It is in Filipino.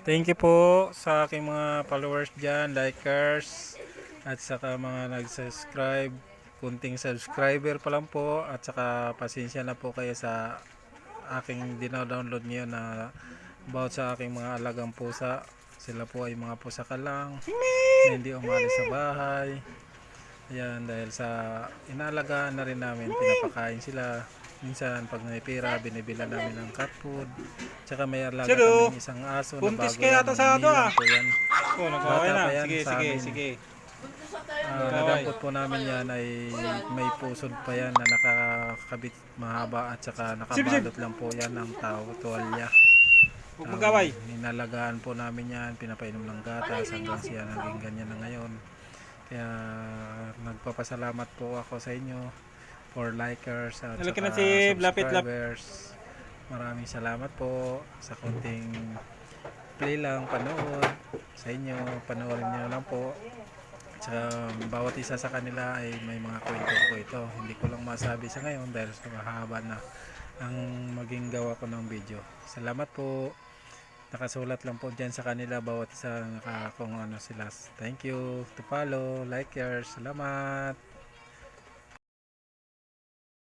Thank you po sa aking mga followers dyan, likers, at saka mga nag-subscribe. Kunting subscriber pa lang po, at saka pasensya na po kayo sa aking dinodownload niyo na about sa aking mga alagang pusa. Sila po ay mga pusaka lang na hindi umalis sa bahay. Ayan, dahil sa inaalagaan na rin namin, pinapakain sila. Minsan pag may pera, binibila namin ng cat food. Tsaka may alaga Sino? kaming isang aso na Buntis bago ka yan, yata sa noong ato new lang ah. po yan. Oh, nag-away Bata na. pa yan Sige, sa sige, amin. sige. Nadampot po namin yan ay may pusod pa yan na nakakabit mahaba at saka nakabalot lang po yan ng tao, tuwalya. Huwag mag-away. Ninalagaan po namin yan, pinapainom ng gatas hanggang siya naging ganyan na ngayon. Kaya nagpapasalamat po ako sa inyo for likers at Nalaki na saka si Blapit Lap. subscribers. Maraming salamat po sa konting play lang, panood sa inyo. Panoorin nyo lang po. Tsaka bawat isa sa kanila ay may mga kwento po ito. Hindi ko lang masabi sa ngayon dahil sa mahaba na ang maging gawa ko ng video. Salamat po. Nakasulat lang po dyan sa kanila bawat isa kung ano sila. Thank you to follow, likers. Salamat.